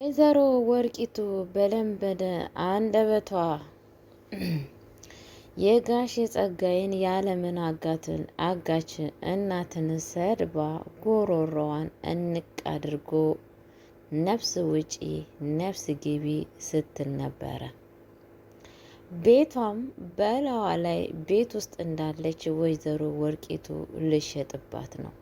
ወይዘሮ ወርቂቱ በለመደ አንደበቷ የጋሽ ጸጋዬን ያለምን አጋች እናትን ሰድባ ጉሮሮዋን እንቅ አድርጎ ነፍስ ውጪ ነፍስ ግቢ ስትል ነበረ። ቤቷም በላዋ ላይ ቤት ውስጥ እንዳለች ወይዘሮ ወርቂቱ ልሸጥባት ነው።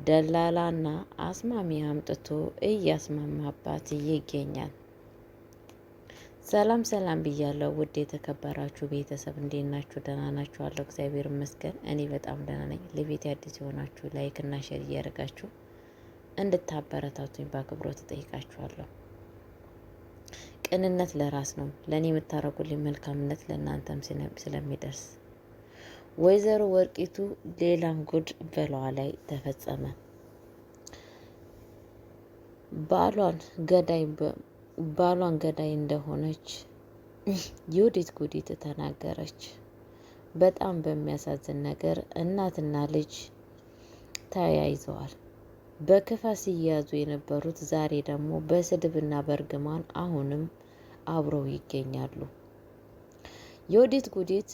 ደላላና አስማሚ አምጥቶ እያስማማባት ይገኛል። ሰላም ሰላም ብያለሁ። ውድ የተከበራችሁ ቤተሰብ እንዴት ናችሁ? ደህና ናችሁ? አለሁ እግዚአብሔር ይመስገን እኔ በጣም ደህና ነኝ። ለቤት አዲስ የሆናችሁ ላይክ እና ሼር እያደረጋችሁ እንድታበረታቱኝ በአክብሮት እጠይቃችኋለሁ። ቅንነት ለራስ ነው። ለእኔ የምታረጉልኝ መልካምነት ለእናንተም ስለሚደርስ ወይዘሮ ወርቂቱ ሌላም ጉድ በላዋ ላይ ተፈጸመ። ባሏን ገዳይ እንደሆነች ዩዲት ጉዲት ተናገረች። በጣም በሚያሳዝን ነገር እናትና ልጅ ተያይዘዋል። በክፋት ሲያዙ የነበሩት ዛሬ ደግሞ በስድብና በእርግማን አሁንም አብረው ይገኛሉ። ዩዲት ጉዲት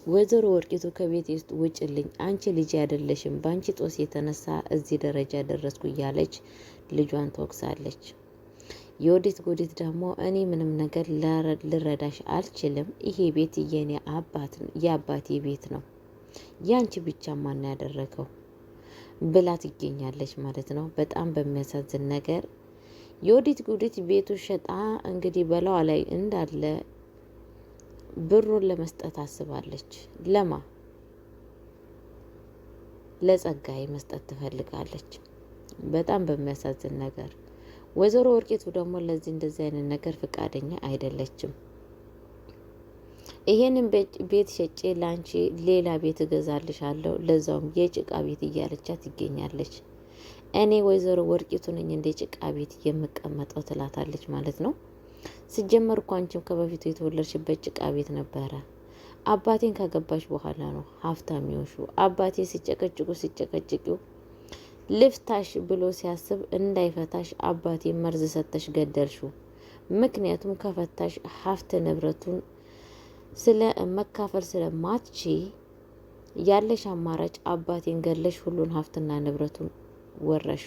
ወይዘሮ ወርቂቱ ከቤት ውስጥ ውጭልኝ፣ አንቺ ልጅ አይደለሽም፣ በአንቺ ጦስ የተነሳ እዚህ ደረጃ ደረስኩ እያለች ልጇን ተወቅሳለች። የወዲት ጉዲት ደግሞ እኔ ምንም ነገር ልረዳሽ አልችልም፣ ይሄ ቤት የአባቴ ቤት ነው፣ ያንቺ ብቻ ማን ያደረገው ብላ ትገኛለች ማለት ነው። በጣም በሚያሳዝን ነገር የወዲት ጉዲት ቤቱ ሸጣ እንግዲህ በላዋ ላይ እንዳለ ብሩን ለመስጠት አስባለች። ለጸጋዬ መስጠት ትፈልጋለች። በጣም በሚያሳዝን ነገር ወይዘሮ ወርቂቱ ደግሞ እንደዚህ አይነት ነገር ፍቃደኛ አይደለችም። ይሄንን ቤት ሸጬ ላንቺ ሌላ ቤት እገዛልሻለሁ፣ ለዛውም የጭቃ ቤት እያለቻት ትገኛለች። እኔ ወይዘሮ ወርቂቱ ነኝ እንደ ጭቃ ቤት የምቀመጠው ትላታለች ማለት ነው። ሲጀመር እኮ አንቺም ከበፊቱ የተወለድሽበት ጭቃ ቤት ነበረ። አባቴን ካገባሽ በኋላ ነው ሀብታም የሆንሽው። አባቴ ሲጨቀጭቂው ልፍታሽ ብሎ ሲያስብ እንዳይፈታሽ አባቴ መርዝ ሰተሽ ገደልሽው። ምክንያቱም ከፈታሽ ሀብት ንብረቱን ስለ መካፈል ስለማትቺ ያለሽ አማራጭ አባቴን ገለሽ ሁሉን ሀብትና ንብረቱን ወረሹ።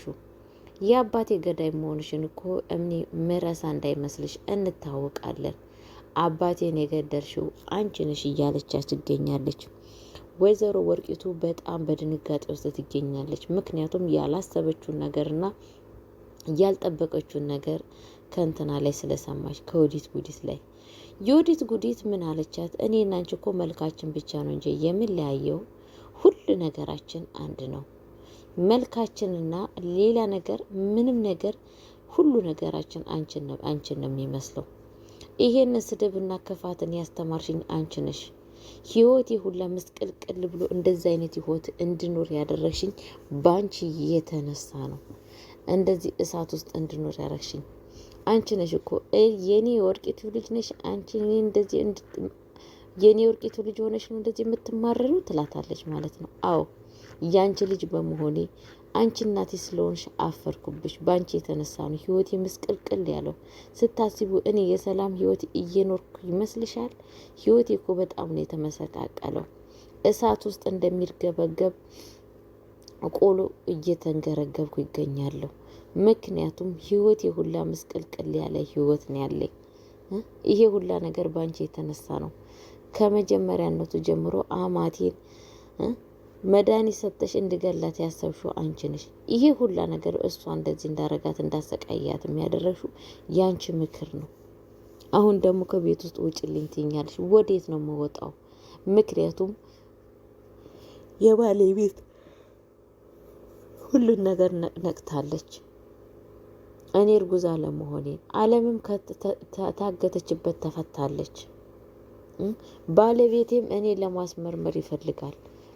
የአባቴ ገዳይ መሆንሽን እኮ እምኒ ምረሳ እንዳይመስልሽ እንታወቃለን። አባቴን የገደልሽው አንቺ ነሽ እያለቻት ትገኛለች። ወይዘሮ ወርቂቱ በጣም በድንጋጤ ውስጥ ትገኛለች። ምክንያቱም ያላሰበችውን ነገርና ያልጠበቀችውን ነገር ከእንትና ላይ ስለሰማች ከወዲት ጉዲት ላይ የወዲት ጉዲት ምን አለቻት? እኔና አንቺ እኮ መልካችን ብቻ ነው እንጂ የምንለያየው ሁሉ ነገራችን አንድ ነው። መልካችንና ሌላ ነገር ምንም ነገር ሁሉ ነገራችን አንቺን ነው የሚመስለው። ይሄን ስድብና ክፋትን ያስተማርሽኝ አንቺ ነሽ። ህይወቴ ሁላ ምስቅልቅል ብሎ እንደዚህ አይነት ህይወት እንድኖር ያደረግሽኝ ባንቺ የተነሳ ነው። እንደዚህ እሳት ውስጥ እንድኖር ያደረግሽኝ አንቺ ነሽ እኮ። የኔ ወርቂቱ ልጅ ነሽ አንቺ። እንደዚህ የኔ ወርቂቱ ልጅ ሆነሽ ነው እንደዚህ የምትማረሩ ትላታለች ማለት ነው። አዎ ያንቺ ልጅ በመሆኔ አንቺ እናቴ ስለሆንሽ አፈርኩብሽ። ባንቺ የተነሳ ነው ህይወቴ ምስቅልቅል ያለው። ስታስቡ እኔ የሰላም ህይወት እየኖርኩ ይመስልሻል? ህይወቴ እኮ በጣም ነው የተመሰቃቀለው። እሳት ውስጥ እንደሚርገበገብ ቆሎ እየተንገረገብኩ ይገኛለሁ። ምክንያቱም ህይወቴ ሁላ ምስቅልቅል ያለ ህይወት ነው ያለኝ። ይሄ ሁላ ነገር ባንቺ የተነሳ ነው። ከመጀመሪያነቱ ጀምሮ አማቴን መድኃኒት ሰጠሽ እንድገላት ያሰብሽው አንቺ ነሽ። ይሄ ሁላ ነገር እሷ እንደዚህ እንዳረጋት እንዳሰቃያት የሚያደረግሽው ያንቺ ምክር ነው። አሁን ደግሞ ከቤት ውስጥ ውጭልኝ ትይኛለሽ። ወዴት ነው የምወጣው? ምክንያቱም የባሌ ቤት ሁሉን ነገር ነቅታለች። እኔ እርጉዝ አለመሆኔን አለምም ታገተችበት ተፈታለች። ባለቤቴም እኔ ለማስመርመር ይፈልጋል።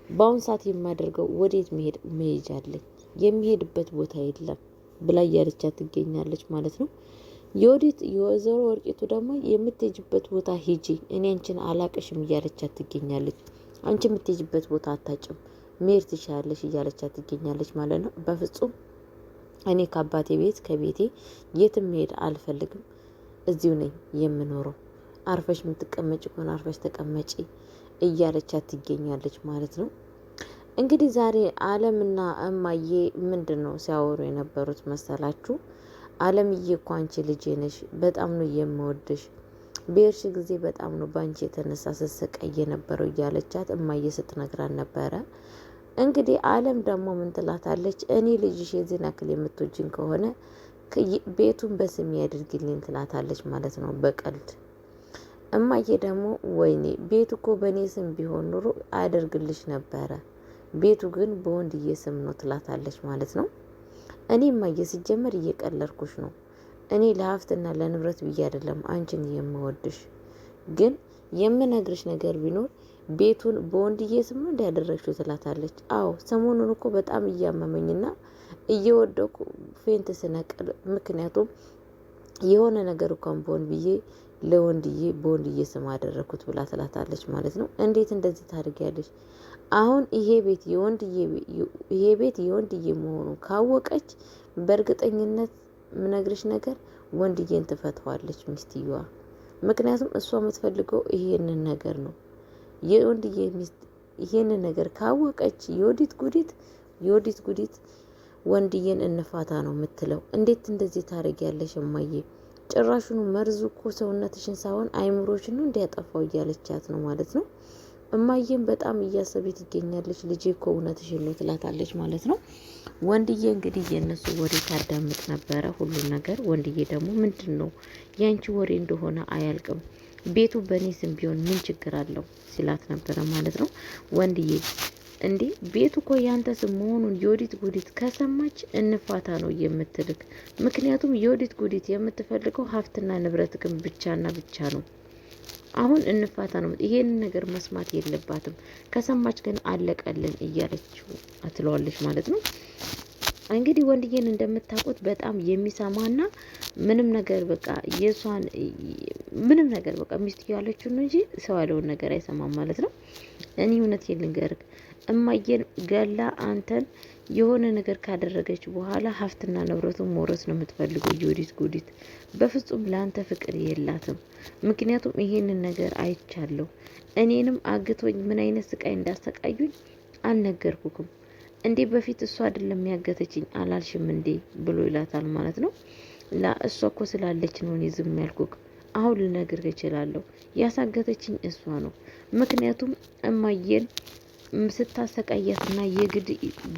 በአሁን ሰዓት የማደርገው ወዴት መሄጃ አለኝ? የሚሄድበት ቦታ የለም ብላ እያለቻት ትገኛለች ማለት ነው። የወይዘሮ ወርቂቱ ደግሞ የምትሄጅበት ቦታ ሂጂ፣ እኔ አንቺን አላቅሽም እያለቻት ትገኛለች። አንቺ የምትሄጅበት ቦታ አታጭም፣ መሄድ ትችላለሽ እያለቻት ትገኛለች ማለት ነው። በፍጹም እኔ ከአባቴ ቤት ከቤቴ የትም መሄድ አልፈልግም፣ እዚሁ ነኝ የምኖረው። አርፈሽ የምትቀመጭ ከሆነ አርፈሽ ተቀመጪ እያለቻት ትገኛለች ማለት ነው። እንግዲህ ዛሬ አለምና እማዬ ምንድን ነው ሲያወሩ የነበሩት መሰላችሁ? አለምዬ እኮ አንቺ ልጄ ነሽ፣ በጣም ነው የምወድሽ፣ በሄድሽ ጊዜ በጣም ነው በአንቺ የተነሳ ስሰቃይ የነበረው እያለቻት እማዬ ስትነግራን ነበረ። እንግዲህ አለም ደግሞ ምን ትላታለች? እኔ ልጅሽ የዚህን ያክል የምትወጂኝ ከሆነ ቤቱን በስሜ ያድርግልኝ ትላታለች ማለት ነው በቀልድ። እማዬ ደግሞ ወይኔ ቤቱ እኮ በእኔ ስም ቢሆን ኑሮ አያደርግልሽ ነበረ፣ ቤቱ ግን በወንድዬ ስም ነው ትላታለች ማለት ነው። እኔ እማዬ ሲጀመር እየቀለድኩሽ ነው፣ እኔ ለሀብትና ለንብረት ብዬ አይደለም አንቺን የምወድሽ፣ ግን የምነግርሽ ነገር ቢኖር ቤቱን በወንድዬ ስም ነው እንዲያደረግሽው ትላታለች። አዎ ሰሞኑን እኮ በጣም እያመመኝና እየወደኩ ፌንት ስነቅል፣ ምክንያቱም የሆነ ነገር እንኳን በሆን ብዬ ለወንድዬ በወንድዬ ስም አደረግኩት ብላ ትላታለች ማለት ነው። እንዴት እንደዚህ ታደርጊያለሽ? አሁን ይሄ ቤት የወንድዬ መሆኑ ካወቀች በእርግጠኝነት ምነግርሽ ነገር ወንድዬን ትፈተዋለች ሚስትየዋ። ምክንያቱም እሷ የምትፈልገው ይሄንን ነገር ነው። የወንድዬ ሚስት ይሄንን ነገር ካወቀች የወዲት ጉዲት ወንድዬን እንፋታ ነው የምትለው። እንዴት እንደዚህ ታደርጊያለሽ እማዬ? ጭራሹኑ መርዙ እኮ ሰውነትሽን ሳይሆን አይምሮሽን ነው እንዲያጠፋው እያለቻት ነው ማለት ነው። እማዬም በጣም እያሰቤት ትገኛለች። ልጄ እኮ እውነትሽን ነው ትላታለች ማለት ነው። ወንድዬ እንግዲህ የእነሱ ወሬ ታዳምጥ ነበረ ሁሉም ነገር። ወንድዬ ደግሞ ምንድን ነው ያንቺ ወሬ እንደሆነ አያልቅም፣ ቤቱ በእኔ ስም ቢሆን ምን ችግር አለው ሲላት ነበረ ማለት ነው። ወንድዬ እንዴ ቤቱ እኮ ያንተ ስም መሆኑን የወዲት ጉዲት ከሰማች እንፋታ ነው የምትልክ። ምክንያቱም የወዲት ጉዲት የምትፈልገው ሀብትና ንብረት ግን ብቻና ብቻ ነው። አሁን እንፋታ ነው፣ ይሄንን ነገር መስማት የለባትም። ከሰማች ግን አለቀልን እያለችው አትለዋለች ማለት ነው። እንግዲህ ወንድዬን እንደምታውቁት በጣም የሚሰማና ምንም ነገር በቃ የሷን ምንም ነገር በቃ ሚስት ያለችው ነው እንጂ ሰው ያለውን ነገር አይሰማም ማለት ነው። እኔ እውነቴን ልንገርህ እማዬን ገላ አንተን የሆነ ነገር ካደረገች በኋላ ሀብትና ንብረቱን መውረስ ነው የምትፈልገው የወዲት ጉዲት። በፍጹም ለአንተ ፍቅር የላትም። ምክንያቱም ይሄንን ነገር አይቻለሁ። እኔንም አግቶኝ ምን አይነት ስቃይ እንዳሰቃዩኝ አልነገርኩኩም እንዴ? በፊት እሷ አይደለም ያገተችኝ አላልሽም እንዴ ብሎ ይላታል ማለት ነው። እሷ እኮ ስላለች ነው እኔ ዝም ያልኩክ። አሁን ልነግርህ እችላለሁ። ያሳገተችኝ እሷ ነው። ምክንያቱም እማዬን ስታሰቃያትና የግድ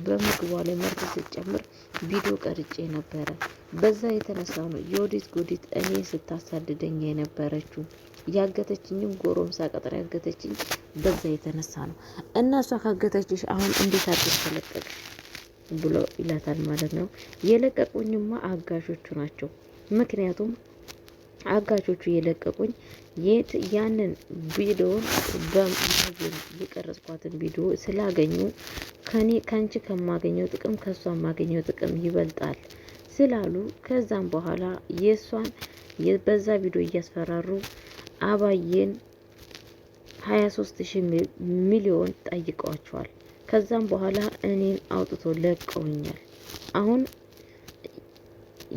በምግቧ ላይ መርዝ ስትጨምር ቪዲዮ ቀርጬ ነበረ። በዛ የተነሳ ነው የወዲት ጉዲት እኔ ስታሳድደኝ የነበረችው። ያገተችኝም ጎረምሳ ቀጥራ ያገተችኝ በዛ የተነሳ ነው። እና እሷ ካገተችሽ አሁን እንዴት አድርገሽ ተለቀቅሽ ብሎ ይላታል ማለት ነው። የለቀቁኝማ አጋሾቹ ናቸው። ምክንያቱም አጋቾቹ የለቀቁኝ ያንን ቪዲዮን የቀረጽኳትን ቪዲዮ ስላገኙ ከአንቺ ከማገኘው ጥቅም ከሷ የማገኘው ጥቅም ይበልጣል ስላሉ ከዛም በኋላ የሷን በዛ ቪዲዮ እያስፈራሩ አባዬን 23 ሚሊዮን ጠይቀዋቸዋል። ከዛም በኋላ እኔን አውጥቶ ለቀውኛል። አሁን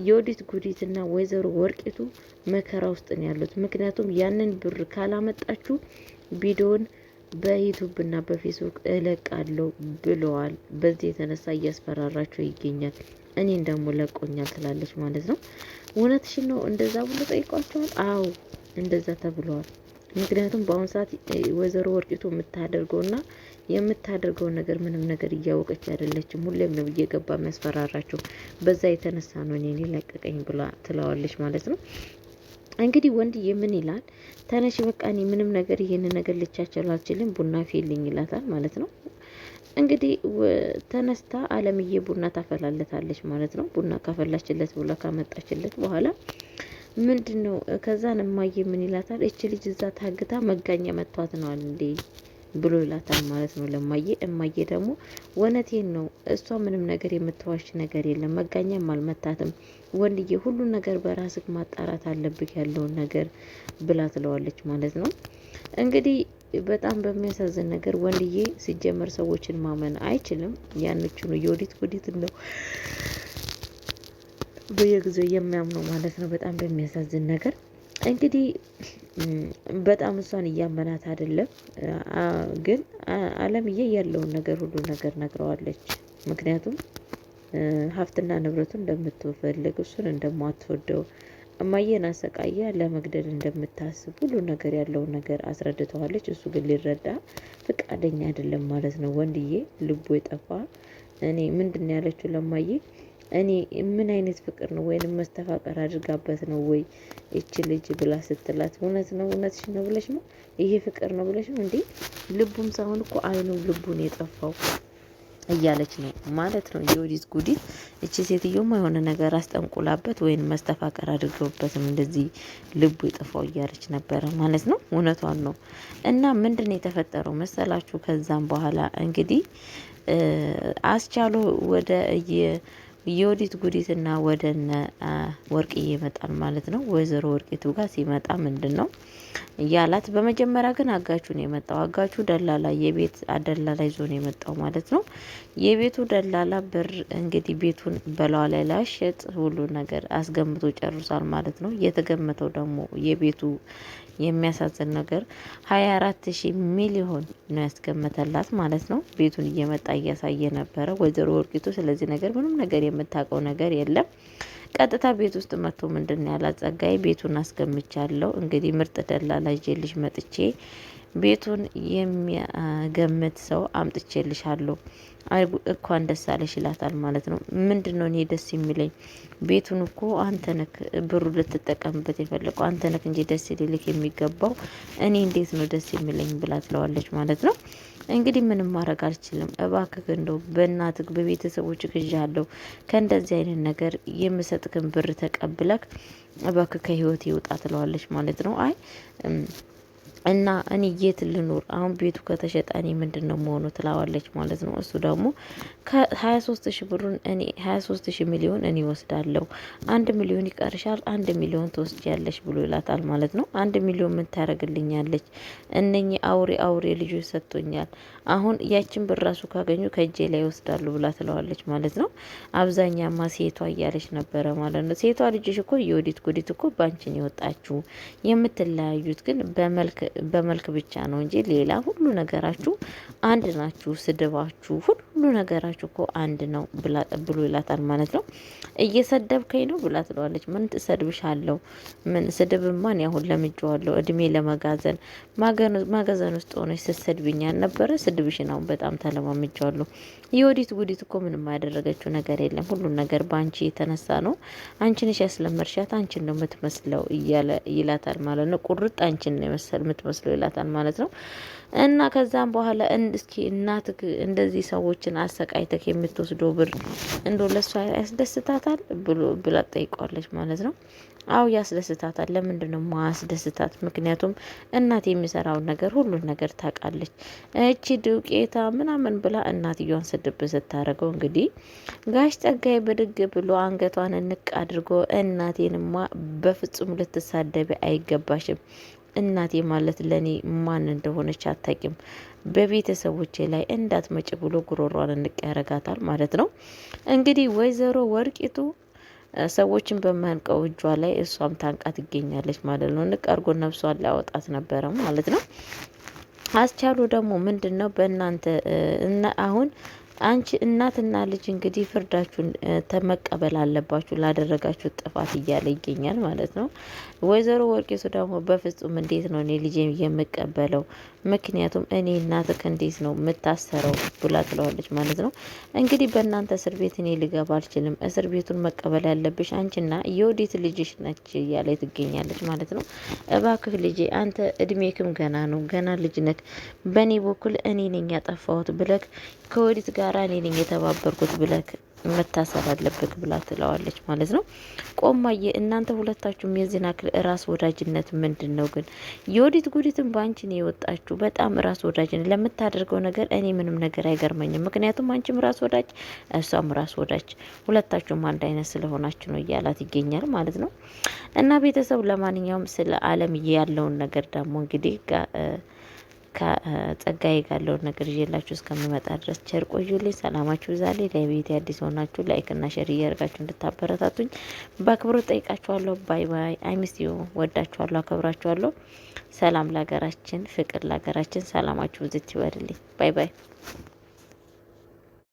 የወዲት ጉዲትና ወይዘሮ ወርቂቱ መከራ ውስጥ ነው ያሉት። ምክንያቱም ያንን ብር ካላመጣችሁ ቪዲዮን በዩቱብ እና በፌስቡክ እለቃለሁ ብለዋል። በዚህ የተነሳ እያስፈራራቸው ይገኛል። እኔን ደግሞ ለቆኛል ትላለች ማለት ነው። እውነትሽን ነው እንደዛ ብሎ ጠይቋቸዋል። አዎ እንደዛ ተብለዋል። ምክንያቱም በአሁኑ ሰዓት ወይዘሮ ወርቂቱ የምታደርገውን ነገር ምንም ነገር እያወቀች አይደለችም። ሁሌም ነው እየገባ የሚያስፈራራቸው። በዛ የተነሳ ነው እኔ ለቀቀኝ ብላ ትለዋለች ማለት ነው። እንግዲህ ወንድዬ ምን ይላል? ተነሽ በቃ እኔ ምንም ነገር ይሄንን ነገር ልቻቸው አልችልም፣ ቡና ፊልኝ ይላታል ማለት ነው። እንግዲህ ተነስታ አለምዬ ቡና ታፈላለታለች ማለት ነው። ቡና ካፈላችለት ብላ ካመጣችለት በኋላ ምንድን ነው ከዛን እማዬ ምን ይላታል? እች ልጅ እዛ ታግታ መጋኛ መጥቷት ነው እንዴ ብሎ ይላታል ማለት ነው ለማዬ። እማዬ ደግሞ እውነቴን ነው እሷ ምንም ነገር የምትዋሽ ነገር የለም፣ መጋኛም አልመታትም። ወንድዬ ሁሉን ነገር በራስህ ማጣራት አለብህ ያለውን ነገር ብላ ትለዋለች ማለት ነው። እንግዲህ በጣም በሚያሳዝን ነገር ወንድዬ ሲጀመር ሰዎችን ማመን አይችልም። ያንቹ ነው የወዲት ጉዲት ነው በየጊዜው የሚያምነው ማለት ነው። በጣም በሚያሳዝን ነገር እንግዲህ በጣም እሷን እያመናት አይደለም፣ ግን አለምዬ ያለውን ነገር ሁሉ ነገር ነግረዋለች። ምክንያቱም ሀብትና ንብረቱን እንደምትፈልግ እሱን እንደማትወደው እማዬን አሰቃያ ለመግደል እንደምታስብ ሁሉ ነገር ያለውን ነገር አስረድተዋለች። እሱ ግን ሊረዳ ፍቃደኛ አይደለም ማለት ነው። ወንድዬ ልቡ የጠፋ እኔ ምንድን ያለችው ለማዬ እኔ ምን አይነት ፍቅር ነው ወይንም መስተፋቀር አድርጋበት ነው ወይ እቺ ልጅ ብላ ስትላት፣ እውነት ነው እውነትሽ ነው ብለሽ ነው ይሄ ፍቅር ነው ብለሽ ነው እንዴ? ልቡም ሳይሆን እኮ አይኑም ልቡን የጠፋው እያለች ነው ማለት ነው። የወዲት ጉዲት እቺ ሴትዮማ የሆነ ነገር አስጠንቁላበት ወይም መስተፋቀር አድርገውበትም እንደዚህ ልቡ የጠፋው እያለች ነበረ ማለት ነው። እውነቷን ነው። እና ምንድን ነው የተፈጠረው መሰላችሁ? ከዛም በኋላ እንግዲህ አስቻሉ ወደ የወዲት ጉዲትና ወደነ ወርቅዬ ይመጣል ማለት ነው። ወይዘሮ ወርቂቱ ጋር ሲመጣ ምንድን ነው ያላት? በመጀመሪያ ግን አጋቹ ነው የመጣው። አጋቹ ደላላ፣ የቤት ደላላ ይዞ ነው የመጣው ማለት ነው። የቤቱ ደላላ ብር እንግዲህ ቤቱን በላዋ ላይ ላሸጥ ሁሉ ነገር አስገምቶ ጨርሷል ማለት ነው። የተገመተው ደግሞ የቤቱ የሚያሳዝን ነገር 24,000 ሚሊዮን ነው ያስገመተላት ማለት ነው። ቤቱን እየመጣ እያሳየ ነበረ ወይዘሮ ወርቂቱ። ስለዚህ ነገር ምንም ነገር የምታውቀው ነገር የለም። ቀጥታ ቤት ውስጥ መጥቶ ምንድን ያላት ጸጋዬ፣ ቤቱን አስገምቻለሁ እንግዲህ ምርጥ ደላላ ይዤልሽ መጥቼ ቤቱን የሚገምት ሰው አምጥቼልሻለሁ፣ እንኳን ደስ አለሽ ይላታል ማለት ነው። ምንድን ነው እኔ ደስ የሚለኝ ቤቱን እኮ አንተ ነክ ብሩ ልትጠቀምበት የፈለገው አንተ ነክ እንጂ ደስ ሊልክ የሚገባው እኔ እንዴት ነው ደስ የሚለኝ ብላ ትለዋለች ማለት ነው። እንግዲህ ምንም ማድረግ አልችልም፣ እባክህ እንደው በእናትህ በቤተሰቦች ግዣለሁ ከእንደዚህ አይነት ነገር የምሰጥክን ብር ተቀብለክ እባክህ ከህይወት ይውጣ ትለዋለች ማለት ነው። አይ እና እኔ የት ልኑር አሁን ቤቱ ከተሸጠ እኔ ምንድን ነው መሆኑ ትላዋለች ማለት ነው። እሱ ደግሞ ከ23,000 ብሩን እኔ 23,000 ሚሊዮን እኔ ወስዳለሁ፣ 1 ሚሊዮን ይቀርሻል፣ 1 ሚሊዮን ትወስጃለሽ ብሎ ይላታል ማለት ነው። 1 ሚሊዮን ምን ታደርግልኛለች? እነኚህ አውሬ ልጆች ሰጥቶኛል። አሁን ያችን ብር ራሱ ካገኙ ከእጄ ላይ ይወስዳሉ ብላ ትለዋለች ማለት ነው። አብዛኛማ ሴቷ እያለች ነበረ ማለት ነው። ሴቷ ልጅሽ እኮ የወዲት ጉዲት እኮ ባንቺን የወጣችሁ የምትለያዩት ግን በመልክ ብቻ ነው እንጂ ሌላ ሁሉ ነገራችሁ አንድ ናችሁ። ስድባችሁ ሁሉ ነገራችሁ እኮ አንድ ነው ብሎ ይላታል ማለት ነው። እየሰደብከኝ ነው ብላ ትለዋለች። ምን ትሰድብሻለሁ? ምን ስድብማን ያሁን ለምጄዋለሁ። እድሜ ለመጋዘን ማጋዘን ውስጥ ሆነች ስትሰድብኝ አልነበረ? ስድብሽን አሁን በጣም ተለማምጄዋለሁ። የወዲት ጉዲት እኮ ምንም ያደረገችው ነገር የለም። ሁሉን ነገር በአንቺ የተነሳ ነው። አንቺንሽ ያስለመርሻት አንቺን ነው የምትመስለው እያለ ይላታል ማለት ነው። ቁርጥ አንቺን ነው የምትመስለው ይላታል ማለት ነው። እና ከዛም በኋላ እስኪ እናትህ እንደዚህ ሰዎችን አሰቃይተክ የምትወስደው ብር እንዶ ለሷ ያስደስታታል ብላ ጠይቋለች ማለት ነው። አው ያስደስታታል። ለምንድን ነው ማስደስታት? ምክንያቱም እናት የሚሰራውን ነገር ሁሉን ነገር ታውቃለች። እቺ ዱቄታ ምናምን ብላ እናትየዋን ስድብ ስታደርገው እንግዲህ ጋሽ ጸጋይ ብድግ ብሎ አንገቷን እንቅ አድርጎ እናቴንማ በፍጹም ልትሳደቢ አይገባሽም፣ እናቴ ማለት ለኔ ማን እንደሆነች አታቂም፣ በቤተሰቦቼ ላይ እንዳትመጭ ብሎ ጉሮሯን እንቅ ያረጋታል ማለት ነው። እንግዲህ ወይዘሮ ወርቂቱ ሰዎችን በማንቀው እጇ ላይ እሷም ታንቃ ትገኛለች ማለት ነው። ንቅ አርጎ ነፍሷን ሊያወጣት ነበረ ማለት ነው። አስቻሉ ደግሞ ምንድን ነው በእናንተ አሁን አንቺ እናትና ልጅ እንግዲህ ፍርዳችሁን ተመቀበል አለባችሁ ላደረጋችሁ ጥፋት እያለ ይገኛል ማለት ነው። ወይዘሮ ወርቂቱ ደግሞ በፍጹም እንዴት ነው እኔ ልጅ የምቀበለው? ምክንያቱም እኔ እናትክ እንዴት ነው የምታሰረው ብላ ትለዋለች ማለት ነው። እንግዲህ በእናንተ እስር ቤት እኔ ልገባ አልችልም፣ እስር ቤቱን መቀበል ያለብሽ አንቺና የወዲት ልጅሽ ነች እያለ ትገኛለች ማለት ነው። እባክህ ልጄ አንተ እድሜክም ገና ነው፣ ገና ልጅ ነክ፣ በእኔ በኩል እኔ ነኝ ያጠፋሁት ብለክ ከወዲት ጋራ እኔ ነኝ የተባበርኩት ብለክ መታሰር አለብክ ብላ ትለዋለች ማለት ነው። ቆማዬ እናንተ ሁለታችሁም የዚህን አክል ራስ ወዳጅነት ምንድን ነው ግን? የወዲት ጉዲትን በአንቺ ነው የወጣችሁ። በጣም ራስ ወዳጅነት ለምታደርገው ነገር እኔ ምንም ነገር አይገርመኝም። ምክንያቱም አንቺም ራስ ወዳጅ እሷም ራስ ወዳጅ፣ ሁለታችሁም አንድ አይነት ስለሆናችሁ ነው እያላት ይገኛል ማለት ነው። እና ቤተሰብ ለማንኛውም ስለ አለምዬ ያለውን ነገር ደግሞ እንግዲህ ከጸጋዬ ጋር ያለውን ነገር ይዤላችሁ እስከምመጣ ድረስ ቸር ቆዩልኝ። ሰላማችሁ ዛሬ ለቤት አዲስ ሆናችሁ ላይክና ሼር እያደርጋችሁ እንድታበረታቱኝ በአክብሮት ጠይቃችኋለሁ። ባይ ባይ። አይሚስ ዩ። ወዳችኋለሁ፣ አከብራችኋለሁ። ሰላም ለሀገራችን፣ ፍቅር ለሀገራችን። ሰላማችሁ ዝት ይበልልኝ። ባይ ባይ።